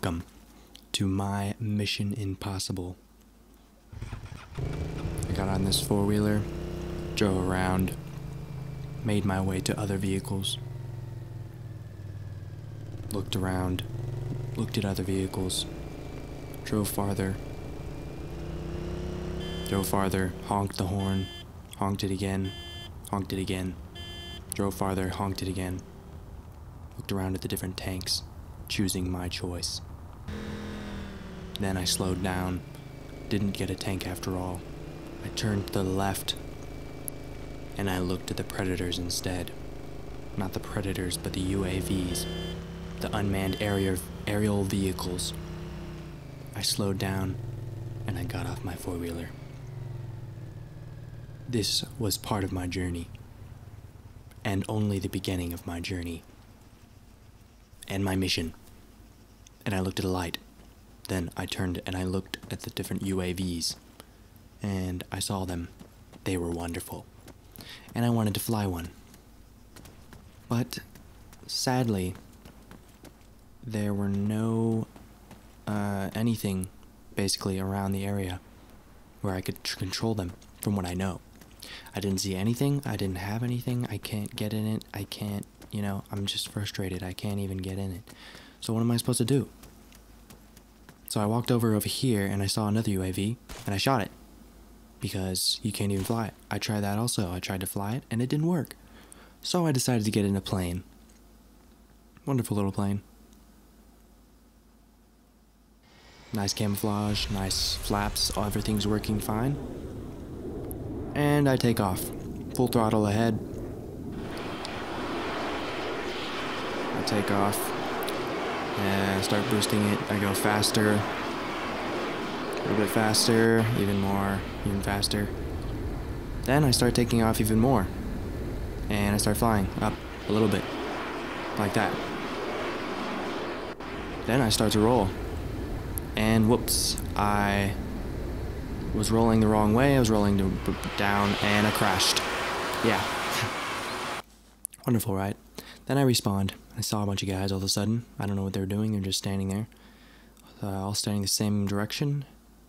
welcome to my Mission Impossible. I got on this four-wheeler, drove around, made my way to other vehicles, looked around, looked at other vehicles, drove farther, honked the horn, honked it again, drove farther, honked it again, looked around at the different tanks, choosing my choice. Then I slowed down, didn't get a tank after all. I turned to the left, and I looked at the Predators instead. Not the Predators, but the UAVs, the unmanned aerial vehicles. I slowed down, and I got off my four-wheeler. This was part of my journey, and only the beginning of my journey, and my mission. And I looked at a light. Then I turned and I looked at the different UAVs, and I saw them. They were wonderful, and I wanted to fly one. But sadly, there were no anything basically around the area where I could control them, from what I know. I didn't see anything, I didn't have anything, I can't get in it, I can't, I'm just frustrated, I can't even get in it. So what am I supposed to do? So I walked over here and I saw another UAV and I shot it, because you can't even fly it. I tried that also, I tried to fly it and it didn't work. So I decided to get in a plane. Wonderful little plane. Nice camouflage, nice flaps, everything's working fine. And I take off. Full throttle ahead. I take off. And I start boosting it. I go faster. A little bit faster. Even faster. Then I start taking off even more. And I start flying up a little bit. Like that. Then I start to roll. And whoops, I was rolling the wrong way. I was rolling down and I crashed. Yeah. Wonderful, right? Then I respawned. I saw a bunch of guys all of a sudden. I don't know what they were doing. They're just standing there. All standing the same direction.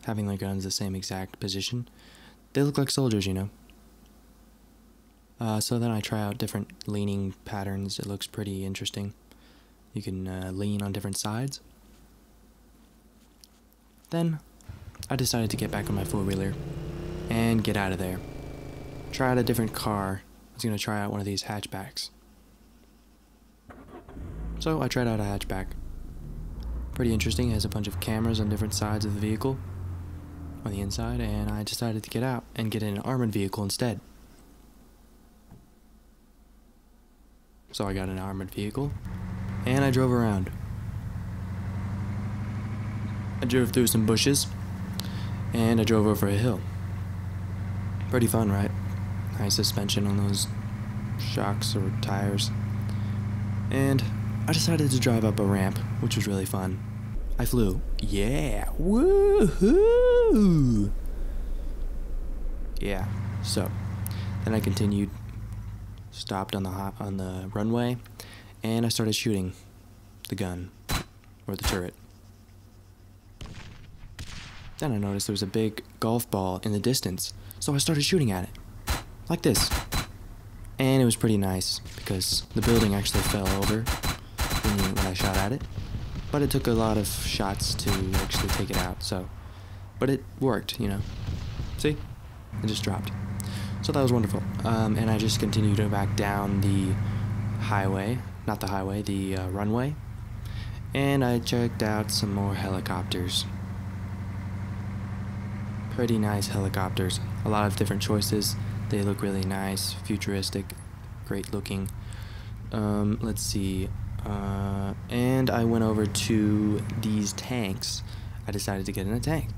Having their guns the same exact position. They look like soldiers, So then I try out different leaning patterns. It looks pretty interesting. You can lean on different sides. Then I decided to get back on my four-wheeler and get out of there. Try out a different car. I was going to try out one of these hatchbacks. So I tried out a hatchback. Pretty interesting. It has a bunch of cameras on different sides of the vehicle on the inside, and I decided to get out and get in an armored vehicle instead. So I got an armored vehicle and I drove around. I drove through some bushes and I drove over a hill. Pretty fun, right? Nice suspension on those shocks or tires. And I decided to drive up a ramp, which was really fun. I flew. Yeah! Woohoo! Yeah. So, then I continued, stopped on the runway, and I started shooting the gun, or the turret. Then I noticed there was a big golf ball in the distance, so I started shooting at it, like this. And it was pretty nice, because the building actually fell over when I shot at it. But it took a lot of shots to actually take it out, but it worked, See? It just dropped. So that was wonderful. And I just continued to back down the highway, not the highway, the runway. And I checked out some more helicopters. Pretty nice helicopters. A lot of different choices. They look really nice, futuristic, great looking. Let's see. And I went over to these tanks. I decided to get in a tank.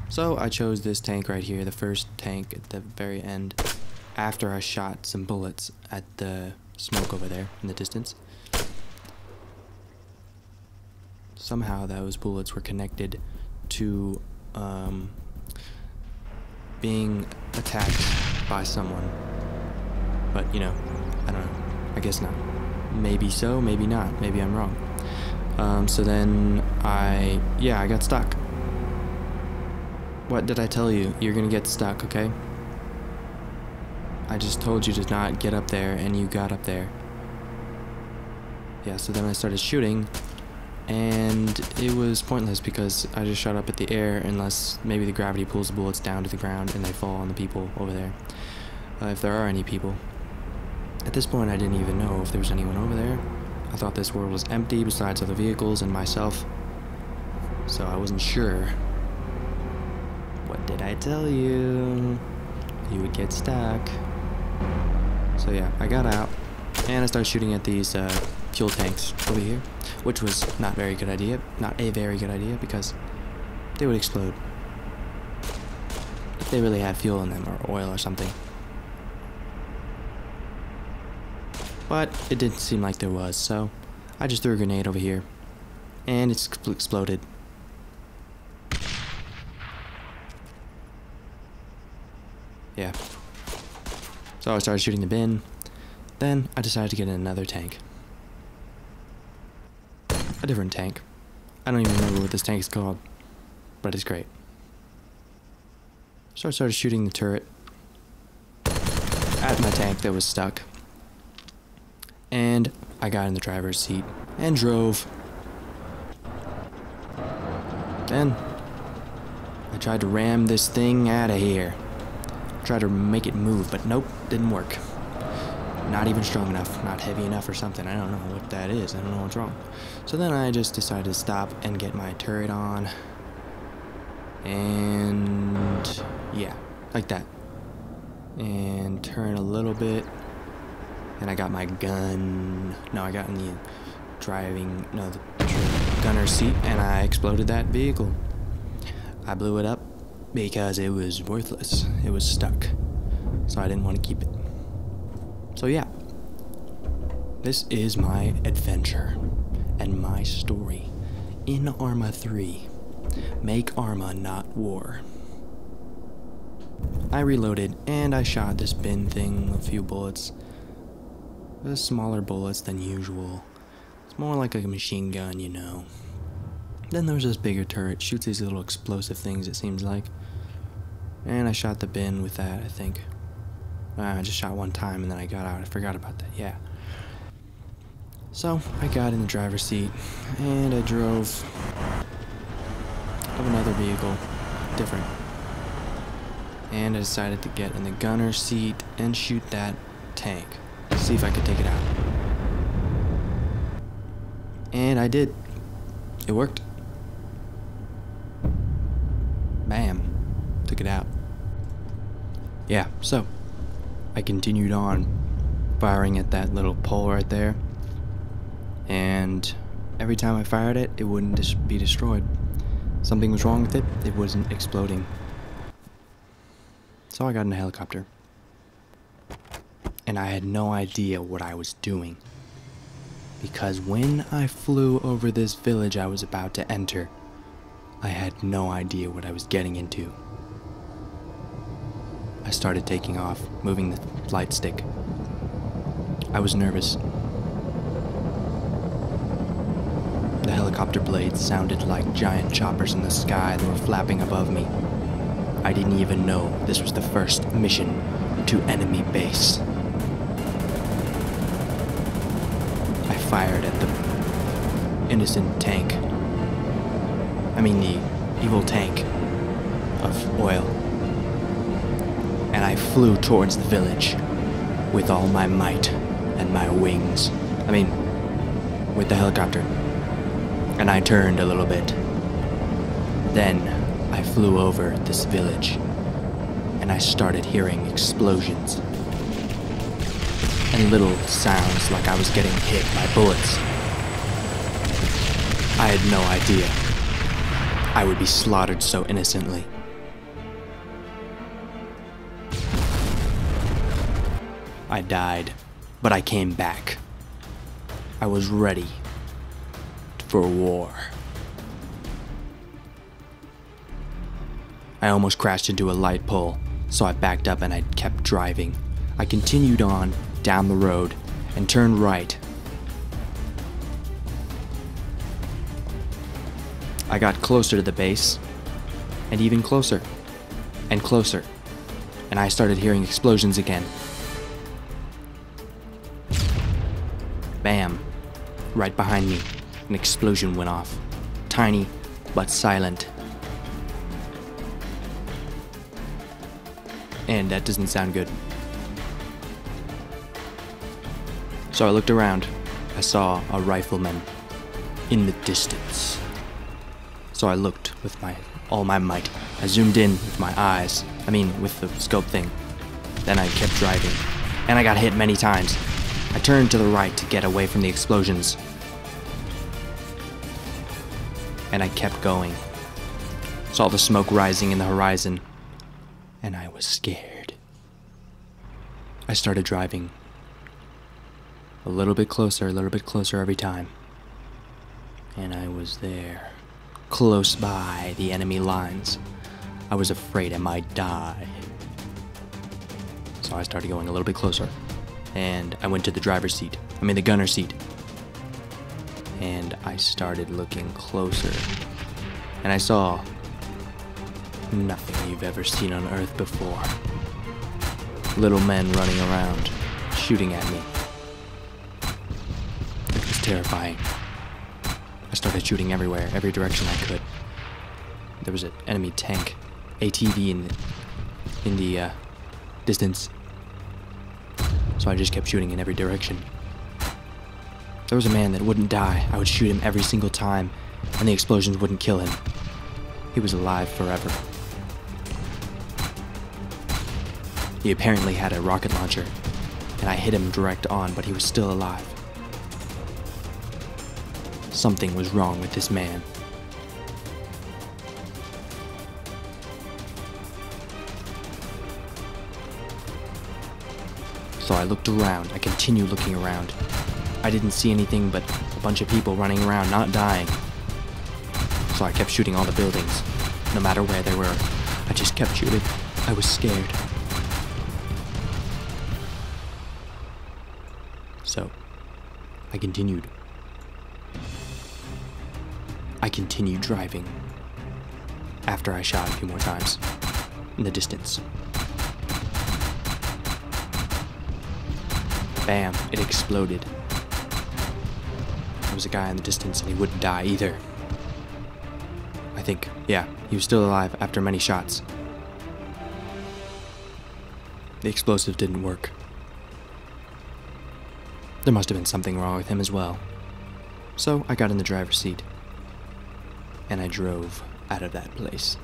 So I chose this tank right here, the first tank at the very end, after I shot some bullets at the smoke over there in the distance. Somehow those bullets were connected to being attacked by someone. But, I don't know. I guess not. Maybe so, maybe not. Maybe I'm wrong. So then I got stuck. What did I tell you? You're gonna get stuck, okay? I just told you to not get up there, and you got up there. Yeah, so then I started shooting, and it was pointless because I just shot up at the air unless maybe the gravity pulls the bullets down to the ground and they fall on the people over there. If there are any people. At this point, I didn't even know if there was anyone over there. I thought this world was empty besides other vehicles and myself, so I wasn't sure. What did I tell you? You would get stuck. So yeah, I got out, and I started shooting at these fuel tanks over here, which was not a very good idea, because they would explode if they really had fuel in them, or oil or something. But it didn't seem like there was, so I just threw a grenade over here, and it exploded. Yeah. So I started shooting the bin. Then I decided to get in another tank. A different tank. I don't even remember what this tank is called, but it's great. So I started shooting the turret at my tank that was stuck. And I got in the driver's seat and drove. Then I tried to ram this thing out of here. Tried to make it move, but nope, didn't work. Not even strong enough, not heavy enough or something. I don't know what that is. I don't know what's wrong. So then I just decided to stop and get my turret on. And yeah, like that. And turn a little bit. And I got my gun. No, I got in the gunner seat, and I exploded that vehicle. I blew it up because it was worthless. It was stuck. So I didn't want to keep it. So yeah. This is my adventure and my story in Arma 3. Make Arma, not war. I reloaded and I shot this bin thing a few bullets. Smaller bullets than usual. It's more like a machine gun, you know. Then there's this bigger turret. Shoots these little explosive things, it seems like. And I shot the bin with that, I think. I just shot one time and then I got out. I forgot about that, yeah. So, I got in the driver's seat and I drove of another vehicle. Different. And I decided to get in the gunner seat and shoot that tank. See if I could take it out. And I did. It worked. Bam. Took it out. Yeah, so I continued on firing at that little pole right there. And every time I fired it, it wouldn't be destroyed. Something was wrong with it. It wasn't exploding. So I got in a helicopter. And I had no idea what I was doing. Because when I flew over this village I was about to enter, I had no idea what I was getting into. I started taking off, moving the flight stick. I was nervous. The helicopter blades sounded like giant choppers in the sky that were flapping above me. I didn't even know this was the first mission to enemy base. I fired at the innocent tank. I mean the evil tank of oil. And I flew towards the village with all my might and my wings. I mean, with the helicopter. And I turned a little bit. Then I flew over this village and I started hearing explosions and little sounds like I was getting hit by bullets. I had no idea I would be slaughtered so innocently. I died, but I came back. I was ready for war. I almost crashed into a light pole, so I backed up and I kept driving. I continued on down the road and turned right. I got closer to the base, and even closer, and closer, and I started hearing explosions again. Bam! Right behind me, an explosion went off. Tiny, but silent. And that doesn't sound good. So I looked around. I saw a rifleman in the distance. So I looked with all my might. I zoomed in with my eyes. With the scope thing. Then I kept driving. And I got hit many times. I turned to the right to get away from the explosions. And I kept going. Saw the smoke rising in the horizon. And I was scared. I started driving. A little bit closer every time. And I was there. Close by the enemy lines. I was afraid I might die. So I started going a little bit closer. And I went to the driver's seat. The gunner seat. And I started looking closer. And I saw nothing you've ever seen on Earth before. Little men running around, shooting at me. It was terrifying. I started shooting everywhere, every direction I could. There was an enemy tank, ATV in the distance. So I just kept shooting in every direction. There was a man that wouldn't die. I would shoot him every single time, and the explosions wouldn't kill him. He was alive forever. He apparently had a rocket launcher, and I hit him direct on, but he was still alive. Something was wrong with this man. So I looked around. I continued looking around. I didn't see anything but a bunch of people running around, not dying. So I kept shooting all the buildings, no matter where they were. I just kept shooting. I was scared. So, I continued. I continued driving after I shot a few more times in the distance. Bam, it exploded. There was a guy in the distance and he wouldn't die either. I think, yeah, he was still alive after many shots. The explosive didn't work. There must have been something wrong with him as well. So I got in the driver's seat and I drove out of that place.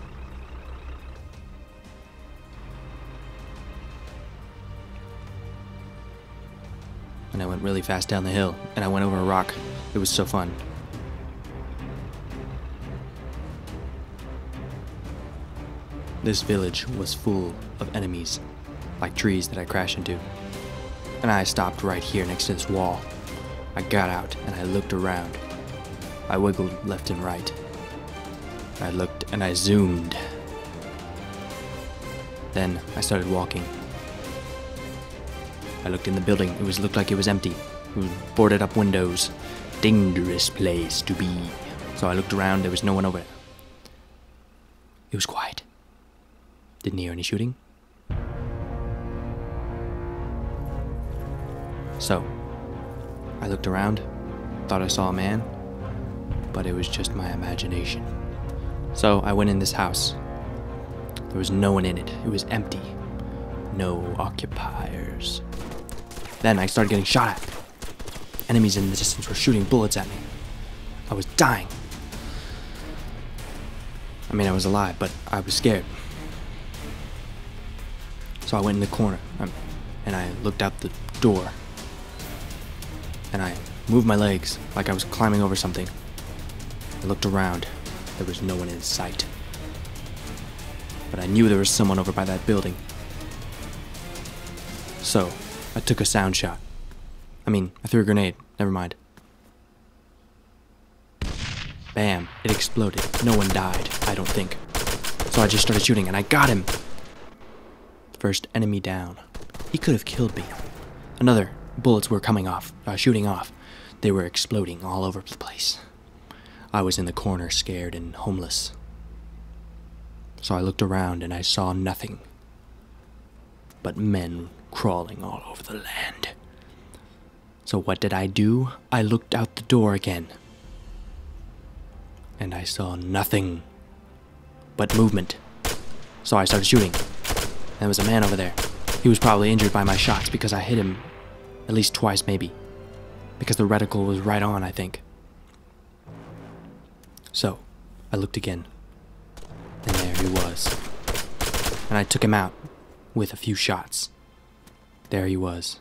And I went really fast down the hill and I went over a rock. It was so fun. This village was full of enemies, like trees that I crashed into. And I stopped right here next to this wall. I got out and I looked around. I wiggled left and right. I looked and I zoomed. Then I started walking. I looked in the building. It looked like it was empty. It was boarded up windows. Dangerous place to be. So I looked around. There was no one over there. It was quiet. Didn't hear any shooting. So, I looked around, thought I saw a man, but it was just my imagination. So, I went in this house. There was no one in it. It was empty. No occupiers. Then I started getting shot at. Enemies in the distance were shooting bullets at me. I was dying. I was alive, but I was scared. So I went in the corner, and I looked out the door. And I moved my legs like I was climbing over something. I looked around. There was no one in sight. But I knew there was someone over by that building. So, I took a sound shot. I threw a grenade. Never mind. Bam. It exploded. No one died, I don't think. So I just started shooting, and I got him. First enemy down. He could have killed me. Another. Bullets were coming off, shooting off. They were exploding all over the place. I was in the corner, scared and homeless. So I looked around and I saw nothing but men crawling all over the land. So what did I do? I looked out the door again. And I saw nothing but movement. So I started shooting. There was a man over there. He was probably injured by my shots because I hit him at least twice, maybe. Because the reticle was right on, I think. So, I looked again. And there he was. And I took him out with a few shots. There he was.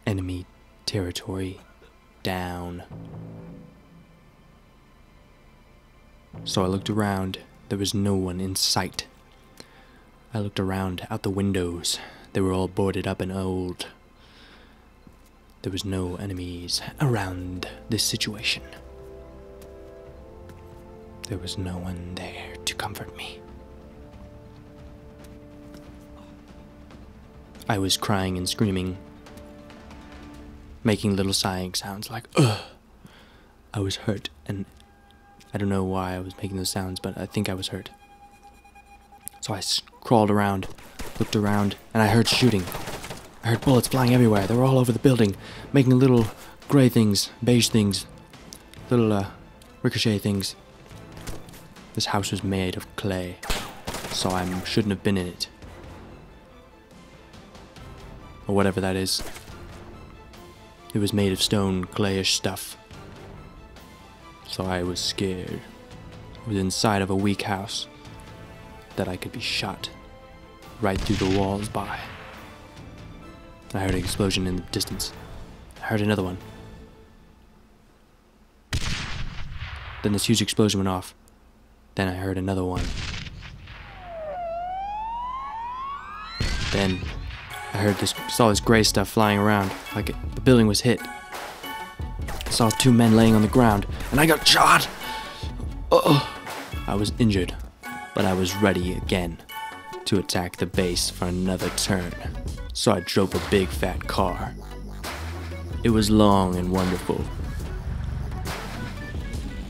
Enemy territory down. So I looked around. There was no one in sight. I looked around out the windows. They were all boarded up and old. There was no enemies around this situation. There was no one there to comfort me. I was crying and screaming, making little sighing sounds like, ugh. I was hurt, and I don't know why I was making those sounds, but I think I was hurt. So I crawled around, looked around, and I heard shooting. I heard bullets flying everywhere. They were all over the building, making little gray things, beige things, little ricochet things. This house was made of clay, so I shouldn't have been in it. Or whatever that is. It was made of stone, clayish stuff. So I was scared. I was inside of a weak house that I could be shot right through the walls by. I heard an explosion in the distance. I heard another one. Then this huge explosion went off. Then I heard another one. Then I saw this gray stuff flying around, like the building was hit. I saw two men laying on the ground, and I got shot! Oh, I was injured, but I was ready again to attack the base for another turn. So I drove a big fat car. It was long and wonderful.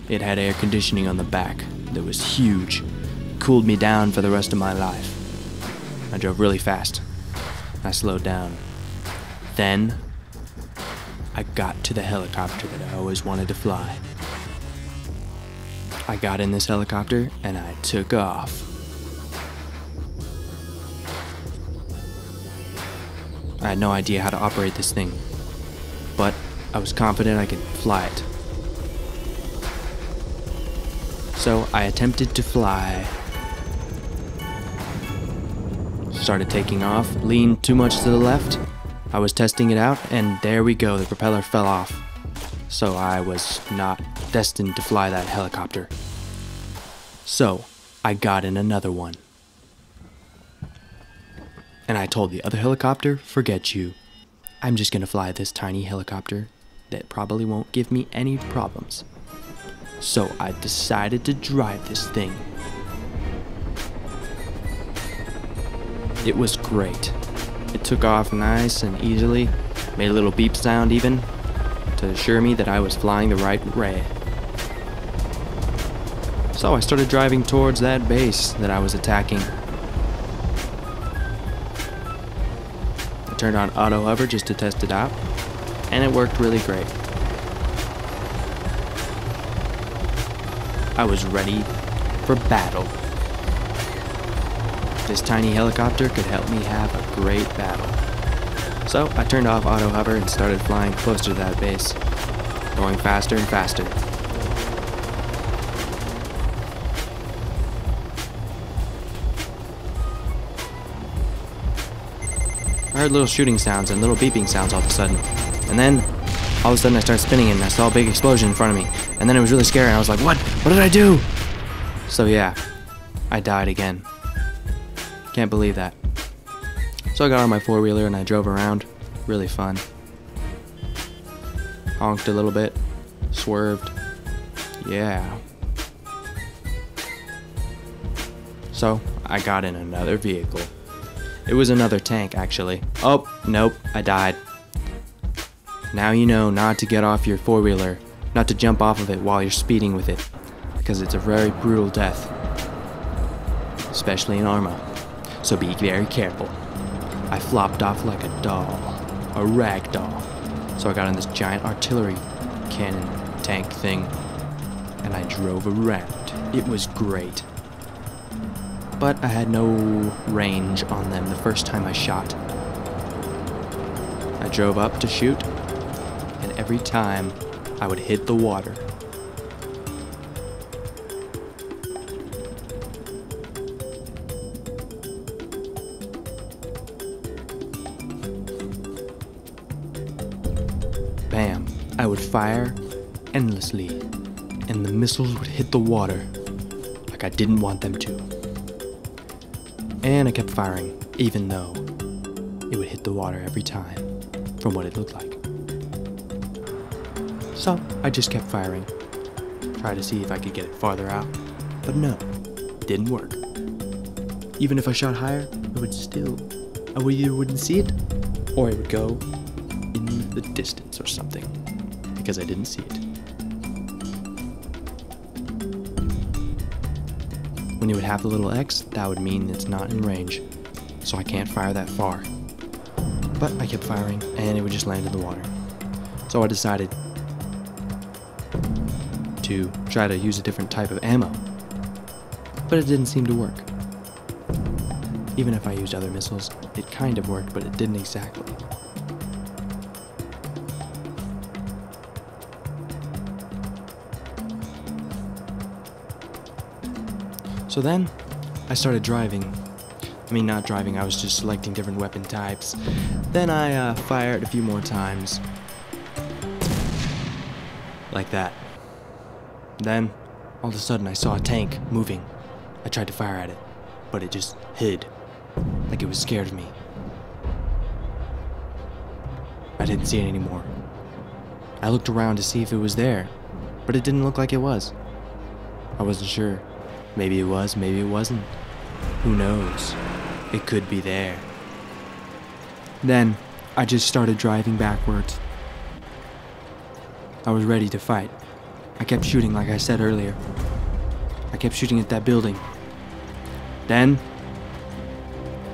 It had air conditioning on the back that was huge. It cooled me down for the rest of my life. I drove really fast. I slowed down. Then, I got to the helicopter that I always wanted to fly. I got in this helicopter and I took off. I had no idea how to operate this thing, but I was confident I could fly it. So I attempted to fly. Started taking off, leaned too much to the left. I was testing it out, and there we go, the propeller fell off. So I was not destined to fly that helicopter. So I got in another one. And I told the other helicopter, forget you. I'm just gonna fly this tiny helicopter that probably won't give me any problems. So I decided to drive this thing. It was great. It took off nice and easily, made a little beep sound even, to assure me that I was flying the right way. So I started driving towards that base that I was attacking. I turned on auto hover just to test it out, and it worked really great. I was ready for battle. This tiny helicopter could help me have a great battle. So I turned off auto hover and started flying closer to that base, going faster and faster. I heard little shooting sounds and little beeping sounds all of a sudden. And then, all of a sudden I started spinning and I saw a big explosion in front of me. And then it was really scary and I was like, what? What did I do? So yeah, I died again. Can't believe that. So I got on my four-wheeler and I drove around. Really fun. Honked a little bit. Swerved. Yeah. So I got in another vehicle. It was another tank, actually. Oh, nope, I died. Now you know not to get off your four-wheeler not to jump off of it while you're speeding with it, because it's a very brutal death, especially in Arma, so be very careful. I flopped off like a doll, a rag doll, so I got on this giant artillery cannon tank thing, and I drove around. It was great. But I had no range on them the first time I shot. I drove up to shoot, and every time I would hit the water. Bam! I would fire endlessly, and the missiles would hit the water like I didn't want them to. And I kept firing, even though it would hit the water every time, from what it looked like. So I just kept firing, tried to see if I could get it farther out, but no, it didn't work. Even if I shot higher, it would still, I either wouldn't see it, or it would go in the distance or something, because I didn't see it. When you would have the little X, that would mean it's not in range, so I can't fire that far. But I kept firing, and it would just land in the water. So I decided to try to use a different type of ammo, but it didn't seem to work. Even if I used other missiles, it kind of worked, but it didn't exactly. So then, I started driving. I mean, not driving, I was just selecting different weapon types. Then I fired a few more times. Like that. Then, all of a sudden, I saw a tank moving. I tried to fire at it, but it just hid. Like it was scared of me. I didn't see it anymore. I looked around to see if it was there, but it didn't look like it was. I wasn't sure. Maybe it was, maybe it wasn't. Who knows? It could be there. Then, I just started driving backwards. I was ready to fight. I kept shooting like I said earlier. I kept shooting at that building. Then,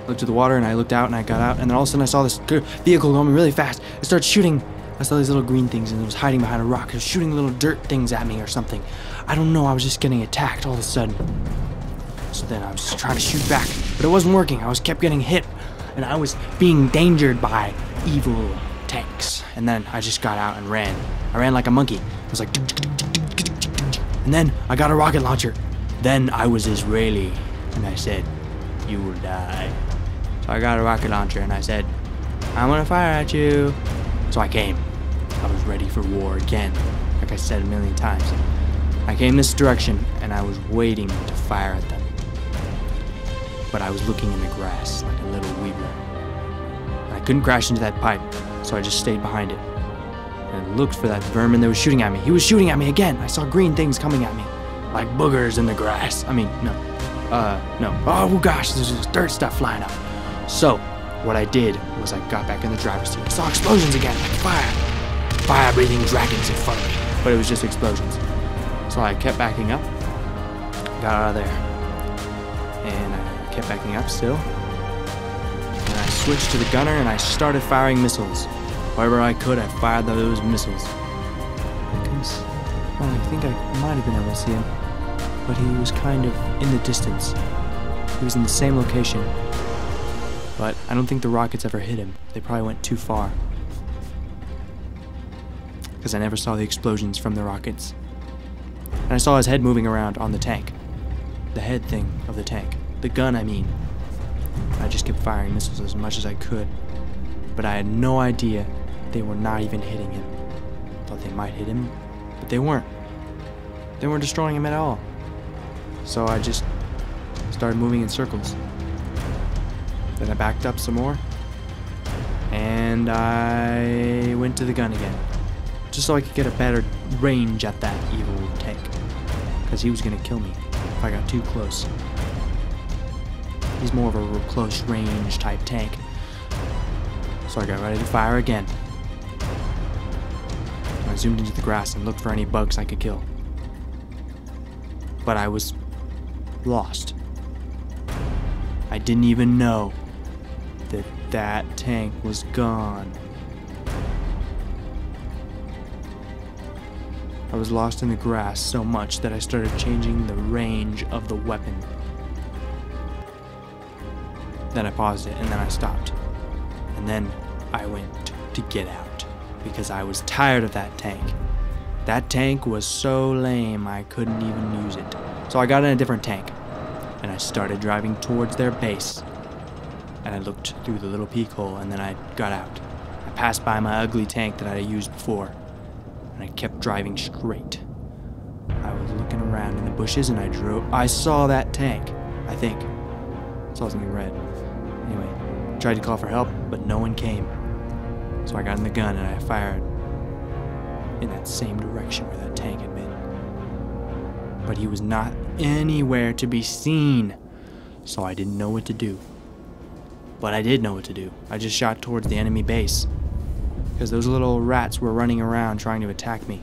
I looked at the water and I looked out and I got out, and then all of a sudden I saw this vehicle going really fast. It started shooting. I saw these little green things and it was hiding behind a rock. It was shooting little dirt things at me or something. I don't know, I was just getting attacked all of a sudden. So then I was just trying to shoot back, but it wasn't working. I kept getting hit, and I was being endangered by evil tanks. And then I just got out and ran. I ran like a monkey. I was like, and then I got a rocket launcher. Then I was Israeli, and I said, you will die. So I got a rocket launcher, and I said, I'm gonna fire at you. So I came. I was ready for war again, like I said a million times. I came this direction, and I was waiting to fire at them. But I was looking in the grass like a little weaver. And I couldn't crash into that pipe, so I just stayed behind it. And I looked for that vermin that was shooting at me. He was shooting at me again. I saw green things coming at me, like boogers in the grass. I mean, no. Oh gosh, there's just dirt stuff flying up. So, what I did was I got back in the driver's seat. I saw explosions again, like fire-breathing dragons in front of me. But it was just explosions. So I kept backing up, got out of there, and I kept backing up still. And I switched to the gunner and I started firing missiles. Wherever I could, I fired those missiles. Because, well, I think I might have been able to see him, but he was kind of in the distance. He was in the same location. But I don't think the rockets ever hit him. They probably went too far. Because I never saw the explosions from the rockets. And I saw his head moving around on the tank. The head thing of the tank. The gun, I mean. I just kept firing missiles as much as I could. But I had no idea they were not even hitting him. Thought they might hit him, but they weren't. They weren't destroying him at all. So I just started moving in circles. Then I backed up some more, and I went to the gun again, just so I could get a better range at that evil tank, because he was going to kill me if I got too close. He's more of a real close range type tank. So I got ready to fire again. I zoomed into the grass and looked for any bugs I could kill. But I was lost. I didn't even know that that tank was gone. I was lost in the grass so much that I started changing the range of the weapon. Then I paused it, and then I stopped. And then I went to get out, because I was tired of that tank. That tank was so lame I couldn't even use it. So I got in a different tank, and I started driving towards their base. And I looked through the little peek hole, and then I got out. I passed by my ugly tank that I had used before, and I kept driving straight. I was looking around in the bushes, and I saw that tank, I think. I saw something red. Anyway, I tried to call for help, but no one came. So I got in the gun, and I fired in that same direction where that tank had been. But he was not anywhere to be seen, so I didn't know what to do. But I did know what to do. I just shot towards the enemy base, because those little rats were running around trying to attack me,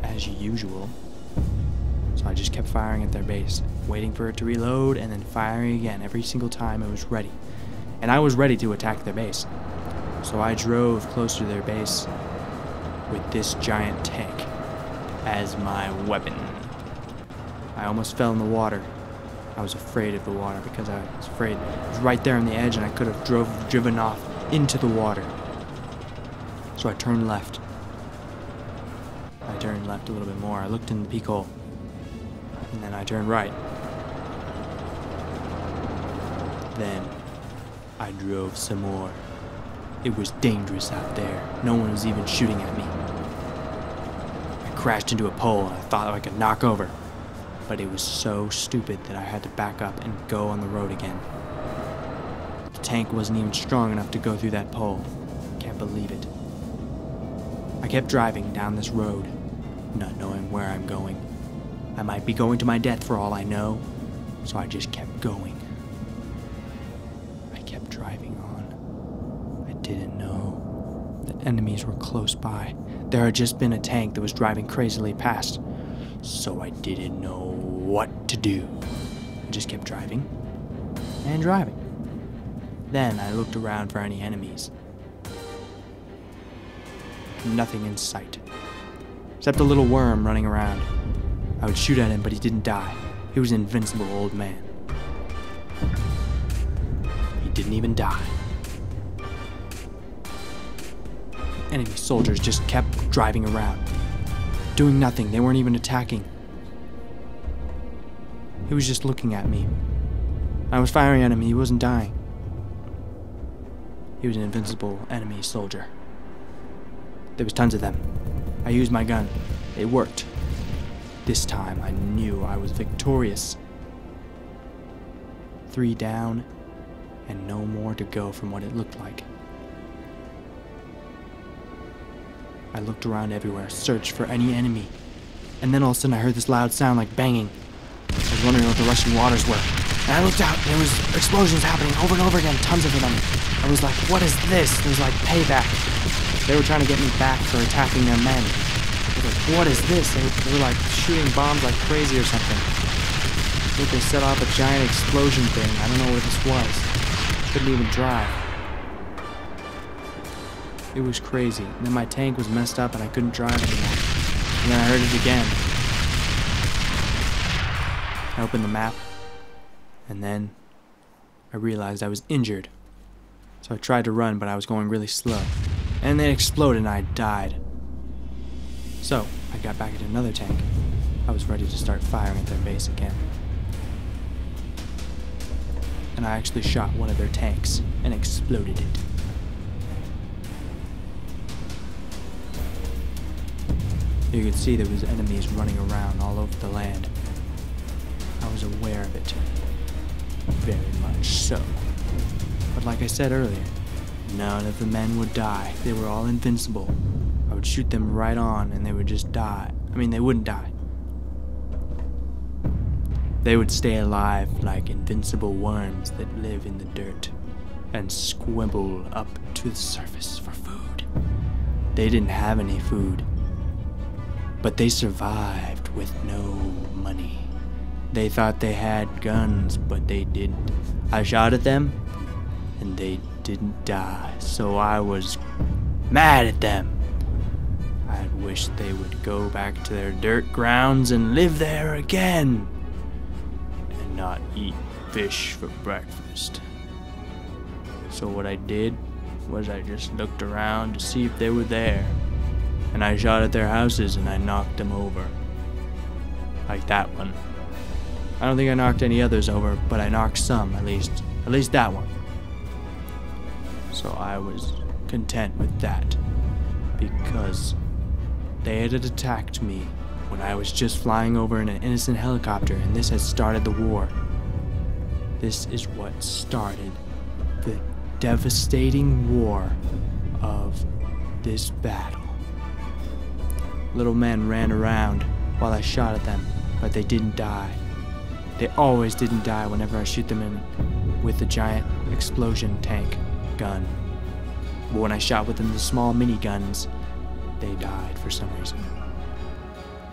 as usual. So I just kept firing at their base, waiting for it to reload, and then firing again every single time it was ready. And I was ready to attack their base. So I drove close to their base with this giant tank as my weapon. I almost fell in the water. I was afraid of the water because I was afraid it was right there on the edge and I could have driven off into the water. So I turned left. I turned left a little bit more. I looked in the peek hole. And then I turned right. Then I drove some more. It was dangerous out there. No one was even shooting at me. I crashed into a pole and I thought I could knock over. But it was so stupid that I had to back up and go on the road again. The tank wasn't even strong enough to go through that pole. Can't believe it. I kept driving down this road, not knowing where I'm going. I might be going to my death for all I know, so I just kept going. I kept driving on. I didn't know that enemies were close by. There had just been a tank that was driving crazily past, so I didn't know what to do. I just kept driving and driving. Then I looked around for any enemies. Nothing in sight, except a little worm running around. I would shoot at him, but he didn't die. He was an invincible old man. He didn't even die. Enemy soldiers just kept driving around, doing nothing. They weren't even attacking. He was just looking at me. I was firing at him. He wasn't dying. He was an invincible enemy soldier. There was tons of them. I used my gun. It worked. This time I knew I was victorious. 3 down, and no more to go from what it looked like. I looked around everywhere, searched for any enemy, and then all of a sudden I heard this loud sound like banging. I was wondering what the rushing waters were. And I looked out, and there was explosions happening over and over again, tons of them. I was like, what is this? It was like payback. They were trying to get me back for attacking their men. I was like, what is this? They were like shooting bombs like crazy or something. I think they set off a giant explosion thing. I don't know what this was. Couldn't even drive. It was crazy. And then my tank was messed up and I couldn't drive anymore. And then I heard it again. I opened the map. And then I realized I was injured. So I tried to run, but I was going really slow. And then it exploded and I died. So I got back into another tank. I was ready to start firing at their base again. And I actually shot one of their tanks and exploded it. You could see there was enemies running around all over the land. I was aware of it. Very much so. But like I said earlier, none of the men would die. They were all invincible. I would shoot them right on and they would just die. I mean, they wouldn't die. They would stay alive like invincible worms that live in the dirt and squibble up to the surface for food. They didn't have any food. But they survived with no money. They thought they had guns, but they didn't. I shot at them, and they didn't die, so I was mad at them. I wished they would go back to their dirt grounds and live there again, and not eat fish for breakfast. So what I did was I just looked around to see if they were there, and I shot at their houses and I knocked them over. Like that one. I don't think I knocked any others over, but I knocked some, at least that one. So I was content with that, because they had attacked me when I was just flying over in an innocent helicopter, and this had started the war. This is what started the devastating war of this battle. Little men ran around while I shot at them, but they didn't die. They always didn't die whenever I shoot them in with the giant explosion tank gun. But when I shot with them the small mini guns, they died for some reason.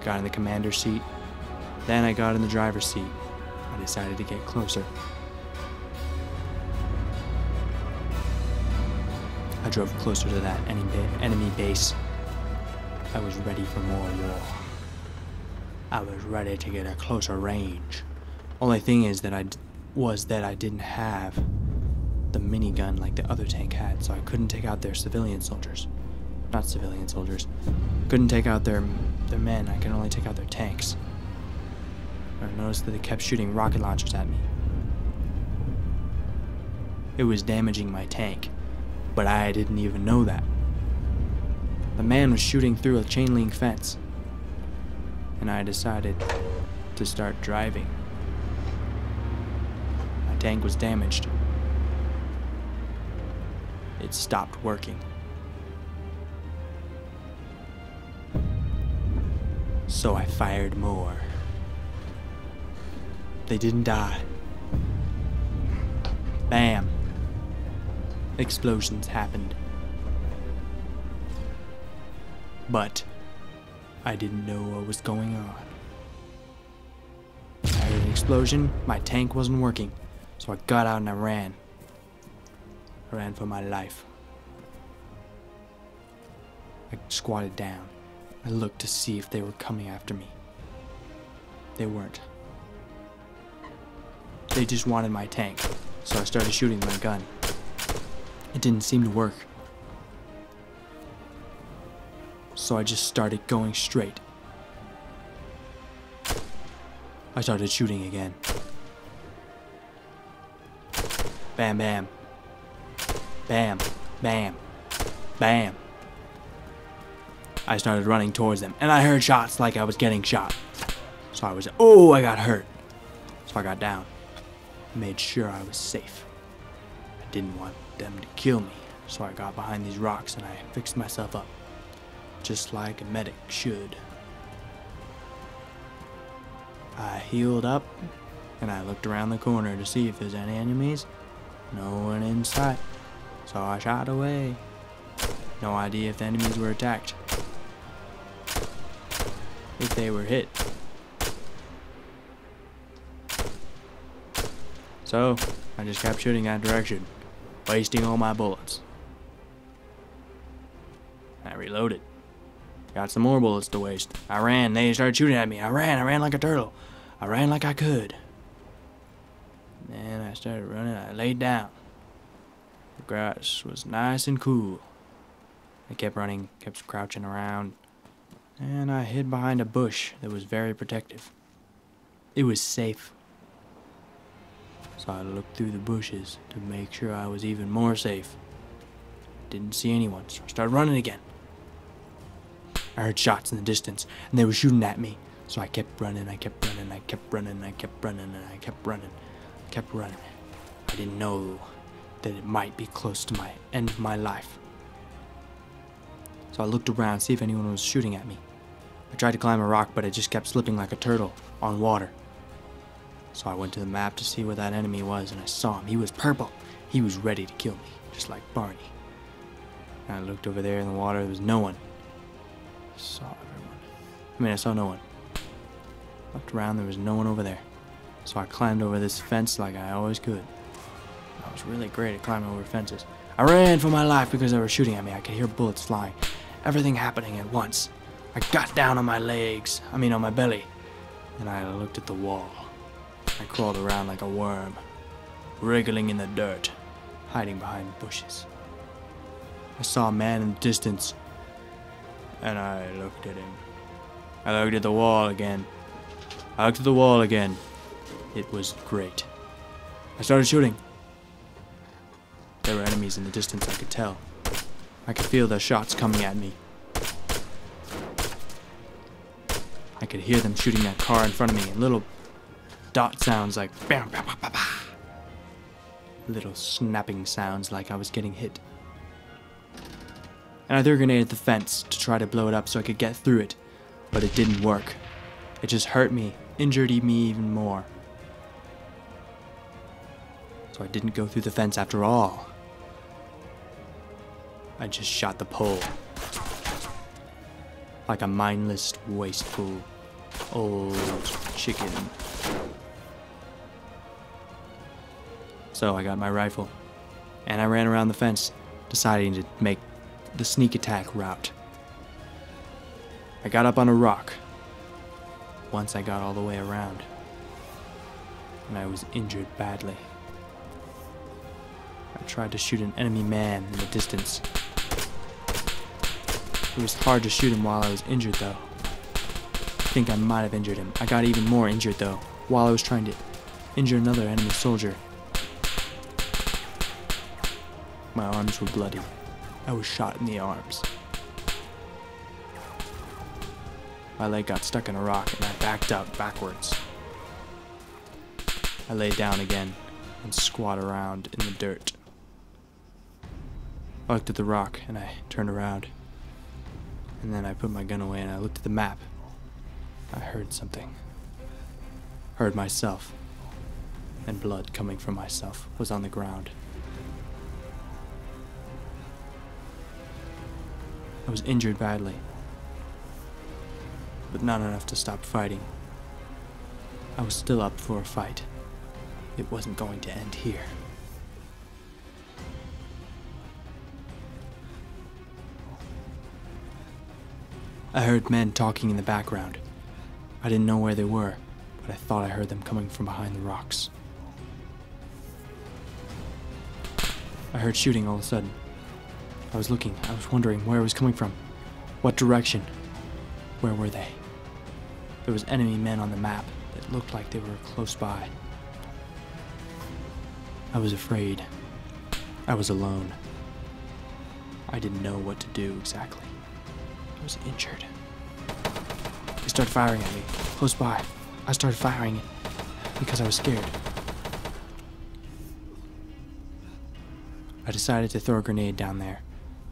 Got in the commander's seat, then I got in the driver's seat. I decided to get closer. I drove closer to that enemy base. I was ready for more war. I was ready to get a closer range. Only thing is that I didn't have the minigun like the other tank had, so I couldn't take out their civilian soldiers. Not civilian soldiers. Couldn't take out their men. I could only take out their tanks. I noticed that they kept shooting rocket launchers at me. It was damaging my tank, but I didn't even know that. The man was shooting through a chain link fence, and I decided to start driving. My tank was damaged. It stopped working. So I fired more. They didn't die. Bam. Explosions happened. But I didn't know what was going on. I heard an explosion, my tank wasn't working, so I got out and I ran. I ran for my life. I squatted down. I looked to see if they were coming after me. They weren't. They just wanted my tank, so I started shooting my gun. It didn't seem to work. So I just started going straight. I started shooting again. Bam, bam. Bam, bam, bam. I started running towards them, and I heard shots like I was getting shot. So I got hurt. So I got down. Made sure I was safe. I didn't want them to kill me, so I got behind these rocks and I fixed myself up. Just like a medic should. I healed up, and I looked around the corner to see if there's any enemies. No one in sight. So I shot away. No idea if the enemies were attacked. If they were hit. So I just kept shooting that direction, wasting all my bullets. I reloaded. Got some more bullets to waste. I ran. They started shooting at me. I ran like a turtle. I ran like I could. Then I started running. I laid down. The grass was nice and cool. I kept running, kept crouching around, and I hid behind a bush that was very protective. It was safe. So I looked through the bushes to make sure I was even more safe. Didn't see anyone, so I started running again. I heard shots in the distance, and they were shooting at me. So I kept running, I kept running, I kept running, I kept running, and I kept running, I kept running. I didn't know that it might be close to my end of my life. So I looked around to see if anyone was shooting at me. I tried to climb a rock, but I just kept slipping like a turtle on water. So I went to the map to see where that enemy was, and I saw him. He was purple. He was ready to kill me, just like Barney. And I looked over there in the water. There was no one. I saw everyone. I mean, I saw no one. Looked around, there was no one over there. So I climbed over this fence like I always could. I was really great at climbing over fences. I ran for my life because they were shooting at me. I could hear bullets flying. Everything happening at once. I got down on my legs, on my belly, and I looked at the wall. I crawled around like a worm, wriggling in the dirt, hiding behind bushes. I saw a man in the distance, and I looked at him. I looked at the wall again. I looked at the wall again. It was great. I started shooting. There were enemies in the distance, I could tell. I could feel their shots coming at me. I could hear them shooting that car in front of me, and little dot sounds like bam, bam, bam, bam, bam. Little snapping sounds like I was getting hit. And I threw a grenade at the fence to try to blow it up so I could get through it, but it didn't work. It just hurt me, injured me even more. So I didn't go through the fence after all. I just shot the pole. Like a mindless, wasteful, old chicken. So I got my rifle, and I ran around the fence, deciding to make the sneak attack route. I got up on a rock once I got all the way around, and I was injured badly. I tried to shoot an enemy man in the distance. It was hard to shoot him while I was injured, though. I think I might have injured him. I got even more injured, though, while I was trying to injure another enemy soldier. My arms were bloody. I was shot in the arms. My leg got stuck in a rock and I backed up backwards. I lay down again and squat around in the dirt. I looked at the rock and I turned around. And then I put my gun away and I looked at the map. I heard something. Heard myself. And blood coming from myself was on the ground. I was injured badly, but not enough to stop fighting. I was still up for a fight. It wasn't going to end here. I heard men talking in the background. I didn't know where they were, but I thought I heard them coming from behind the rocks. I heard shooting all of a sudden. I was looking, I was wondering where it was coming from. What direction? Where were they? There was enemy men on the map that looked like they were close by. I was afraid. I was alone. I didn't know what to do exactly. I was injured. They started firing at me, close by. I started firing because I was scared. I decided to throw a grenade down there.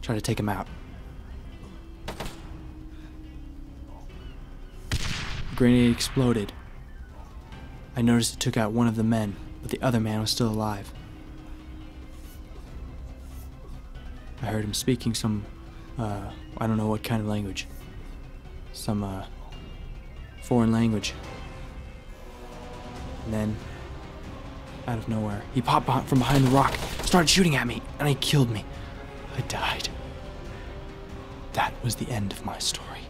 Try to take him out. The grenade exploded. I noticed it took out one of the men, but the other man was still alive. I heard him speaking some, I don't know what kind of language. Some, foreign language. And then, out of nowhere, he popped from behind the rock, started shooting at me, and he killed me. I died. That was the end of my story.